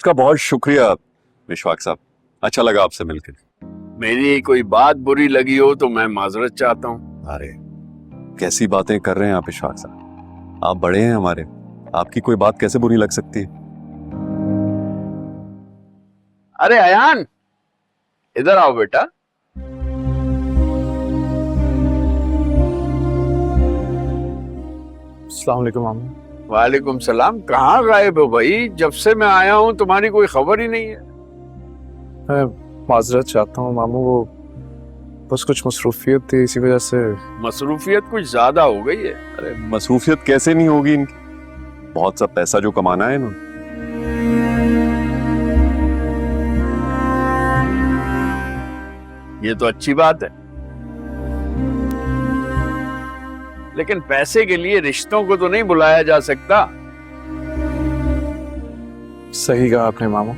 उसका बहुत शुक्रिया विश्वाक साहब, अच्छा लगा आपसे मिलकर। मेरी कोई बात बुरी लगी हो तो मैं माजरत चाहता हूँ। अरे कैसी बातें कर रहे हैं आप विश्वाक साहब, आप बड़े हैं हमारे, आपकी कोई बात कैसे बुरी लग सकती है। अरे अयान, इधर आओ बेटा। अस्सलाम वालेकुम मामू। वालेकुम सलाम। कहाँ गायब हो भाई? जब से मैं आया हूँ तुम्हारी कोई खबर ही नहीं है। मैं माजरत चाहता हूँ मामू, वो बस कुछ मसरूफियत थी, इसी वजह से। मसरूफियत कुछ ज्यादा हो गई है। अरे मसरूफियत कैसे नहीं होगी इनकी, बहुत सा पैसा जो कमाना है इन्होंने। ये तो अच्छी बात है, लेकिन पैसे के लिए रिश्तों को तो नहीं बुलाया जा सकता। सही कहा आपने मामू,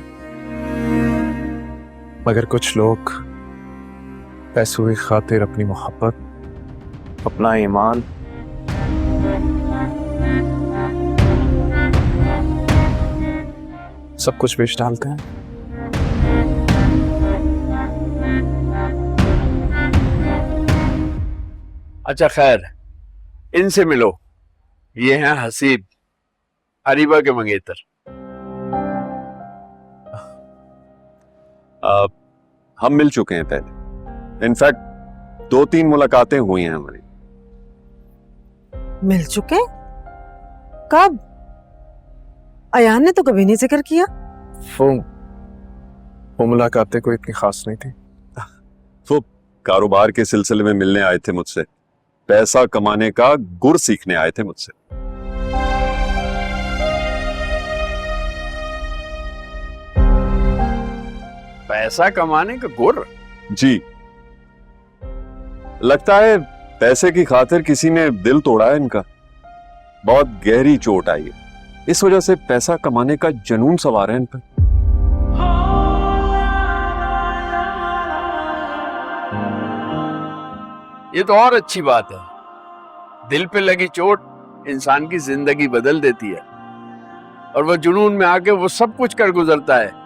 मगर कुछ लोग पैसों की खातिर अपनी मोहब्बत, अपना ईमान, सब कुछ बेच डालते हैं। अच्छा खैर, इनसे मिलो। ये हैं हसीब, अरीबा के मंगेतर। हम मिल चुके हैं पहले, इनफैक्ट 2-3 मुलाकातें हुई हैं हमारी। मिल चुके? कब? अयान ने तो कभी नहीं जिक्र किया। वो मुलाकातें कोई इतनी खास नहीं थी। वो कारोबार के सिलसिले में मिलने आए थे मुझसे, पैसा कमाने का गुर सीखने आए थे मुझसे। पैसा कमाने का गुर? जी, लगता है पैसे की खातिर किसी ने दिल तोड़ा है इनका, बहुत गहरी चोट आई है, इस वजह से पैसा कमाने का जुनून सवार है इन पर। ये तो और अच्छी बात है। दिल पे लगी चोट इंसान की जिंदगी बदल देती है, और वो जुनून में आके वो सब कुछ कर गुजरता है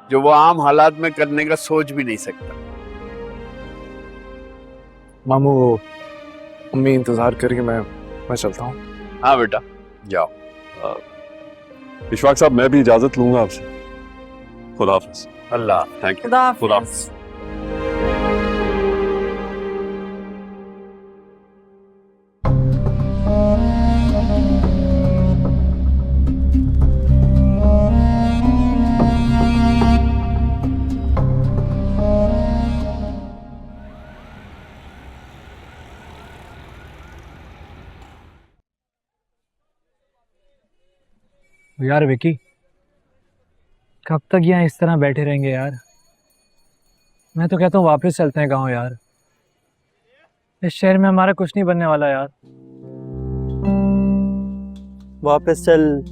जो वो आम हालात में करने का सोच भी नहीं सकता। मामू, वो अम्मी इंतजार करिए, मैं चलता हूँ। हाँ बेटा, जाओ। विश्वाक साहब, मैं भी इजाजत लूंगा आपसे। खुदा हाफिज। अल्लाह। Thank you. खुदा खुदा हाफिज। यार विकी, कब तक यहाँ इस तरह बैठे रहेंगे यार? मैं तो कहता हूँ वापस चलते हैं गांव यार। इस शहर में हमारा कुछ नहीं बनने वाला यार। वापस चल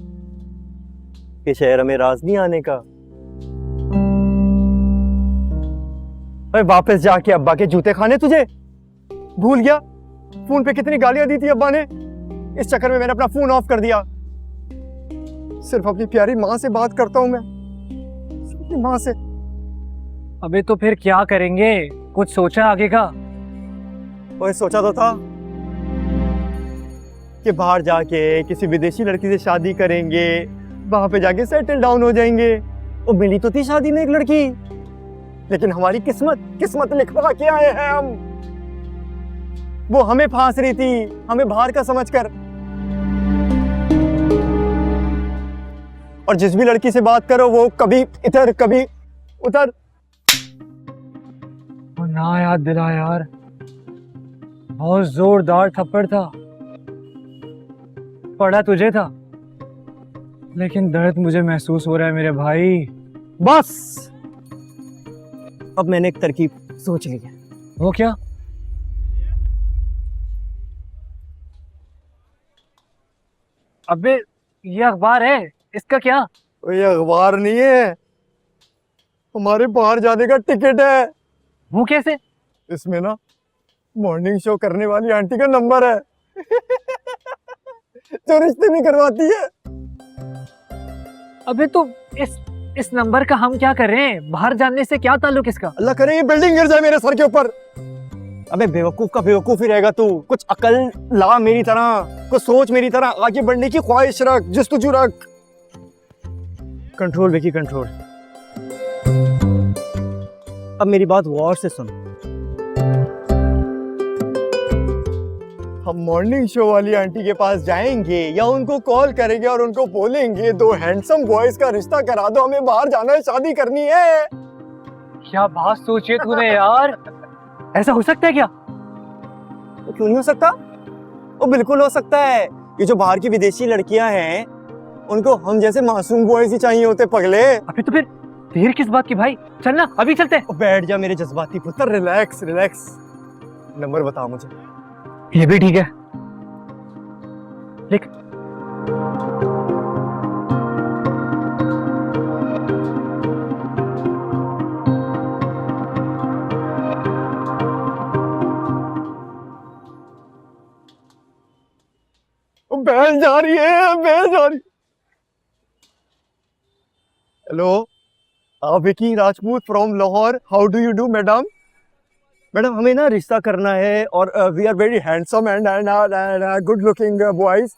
कि शहर में राज नहीं आने का। अरे वापस जाके अब्बा के जूते खाने तुझे भूल गया? फोन पे कितनी गालियां दी थी अब्बा ने, इस चक्कर में मैंने अपना फोन ऑफ कर दिया। सिर्फ अपनी प्यारी माँ से बात करता हूँ मैं, सिर्फ अपनी माँ से। अबे तो फिर क्या करेंगे? कुछ सोचा आगे का? और सोचा तो था कि बाहर जाके किसी विदेशी लड़की से शादी करेंगे, वहां पे जाके सेटल डाउन हो जाएंगे। और मिली तो थी शादी में एक लड़की, लेकिन हमारी किस्मत लिखवा के आए हैं हम। वो हमें फांस रही थी, हमें बाहर का समझकर। और जिस भी लड़की से बात करो वो कभी इधर कभी उधर। ना याद दिला यार, बहुत जोरदार थप्पड़ था, पड़ा तुझे था, लेकिन दर्द मुझे महसूस हो रहा है मेरे भाई। बस अब मैंने एक तरकीब सोच ली है। वो क्या? अबे ये अखबार है, इसका क्या? ये अखबार नहीं है, हमारे बाहर जाने का टिकट है। वो कैसे? इसमें ना मॉर्निंग शो करने वाली आंटी का नंबर है जो रिश्ते भी करवाती है। अबे तो इस नंबर का हम क्या कर रहे हैं? बाहर जानने से क्या ताल्लुक इसका? अल्लाह करे ये बिल्डिंग गिर जाए मेरे सर के ऊपर। अबे बेवकूफ का बेवकूफ ही रहेगा तू। कुछ अकल ला मेरी तरह, कुछ सोच मेरी तरह, आगे बढ़ने की ख्वाहिश रख, जस्तजू रख। Control Vicky control. अब मेरी बात गौर से सुन। हम मॉर्निंग शो वाली आंटी के पास जाएंगे या उनको कॉल करेंगे और उनको बोलेंगे 2 हैंडसम बॉयज का रिश्ता करा दो, हमें बाहर जाना है, शादी करनी है। क्या बात सोची है तूने यार? ऐसा हो सकता है क्या? तो क्यों नहीं हो सकता? वो बिल्कुल हो सकता है। ये जो बाहर की विदेशी लड़कियां हैं उनको हम जैसे मासूम बॉयज ही चाहिए होते पगले। अभी तो फिर देर किस बात की भाई? चल ना अभी चलते हैं। बैठ जा मेरे जज्बाती पुत्र, रिलैक्स रिलैक्स। नंबर बता मुझे। ये भी ठीक है, लिख। बहन जा रही है, बहन जा रही। Hello, Vicky Rajput from Lahore. How do you do madam? Madam हमें ना रिश्ता करना है और we are very handsome and good looking boys.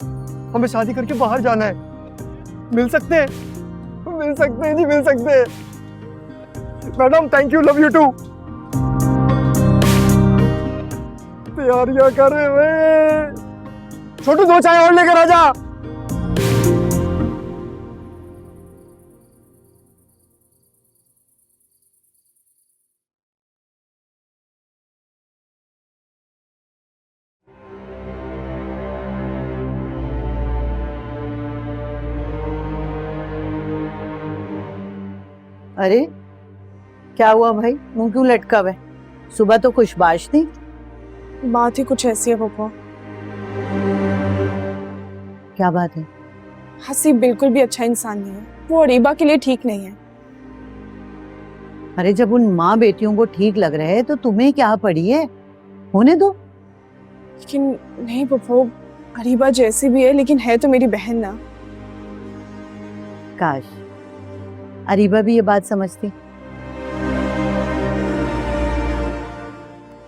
हमें शादी करके बाहर जाना है। मिल सकते हैं? मिल सकते हैं जी, मिल सकते हैं। Madam thank you, love you too. तैयारियां कर रहे हुए। छोटू 2 चाय और लेकर आ जा। अरे क्या हुआ भाई, मुंह क्यों लटका हुआ है? सुबह तो खुशबाश थी। बात ही कुछ ऐसी है पापा। क्या बात है? हसीब बिल्कुल भी अच्छा इंसान नहीं है। वो अरीबा के लिए ठीक नहीं है। अरे जब उन माँ बेटियों को ठीक लग रहा है तो तुम्हें क्या पड़ी है? होने दो। लेकिन नहीं पापा, अरीबा जैसी भी है लेकिन है तो मेरी बहन ना। काश अरीबा भी ये बात समझती।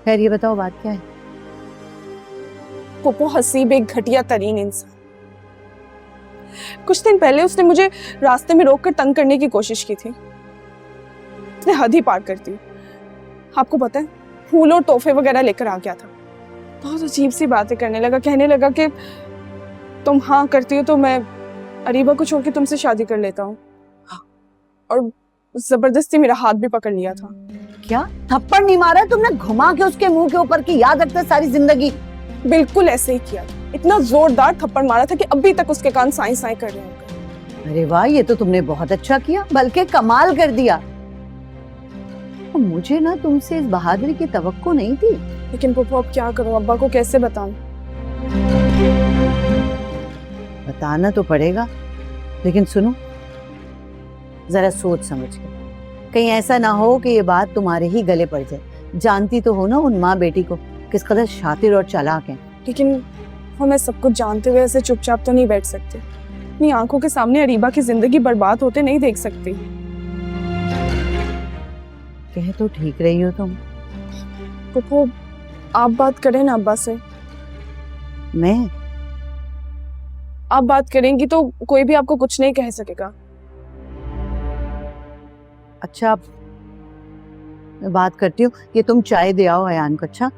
खैर ये बताओ बात क्या है? पप्पू हसीब एक घटिया तरीन इंसान। कुछ दिन पहले उसने मुझे रास्ते में रोककर तंग करने की कोशिश की थी। उसने हद ही पार कर दी। आपको पता है, फूल और तोहफे वगैरह लेकर आ गया था। बहुत अजीब सी बातें करने लगा। कहने लगा कि तुम हाँ करती हो तो मैं अरीबा को छोड़ के तुमसे शादी कर लेता हूँ, और जबरदस्ती मेरा हाथ भी पकड़ लिया था। क्या थप्पड़ नहीं मारा तुमने घुमा के उसके मुंह के ऊपर की याद रखते सारी जिंदगी? बिल्कुल ऐसे ही किया था। इतना जोरदार थप्पड़ मारा था कि अभी तक उसके कान साई साई कर रहे हैं। अरे वाह, ये तो तुमने बहुत अच्छा किया, बल्कि कमाल कर दिया। मुझे ना तुमसे इस बहादुरी की तवक्को नहीं थी। लेकिन पप्पू अब क्या करूं, अब्बा को कैसे बताऊं? बताना तो पड़ेगा, लेकिन सुनो जरा सोच समझ के। कहीं ऐसा ना हो कि ये बात तुम्हारे ही गले पड़ जाए। जानती तो हो ना उन माँ बेटी को किस कदर शातिर और चालाक हैं। लेकिन वो मैं सब कुछ जानते हुए ऐसे चुपचाप तो नहीं बैठ सकते। अपनी आंखों के सामने अरीबा की जिंदगी बर्बाद होते नहीं देख सकती। कह तो ठीक रही हो तुम। पप्पू आप बात करें ना अब्बा से। मैं? आप बात करेंगी तो कोई भी आपको कुछ नहीं कह सकेगा। अच्छा मैं बात करती हूँ, ये तुम चाय दे आओ अयान को। अच्छा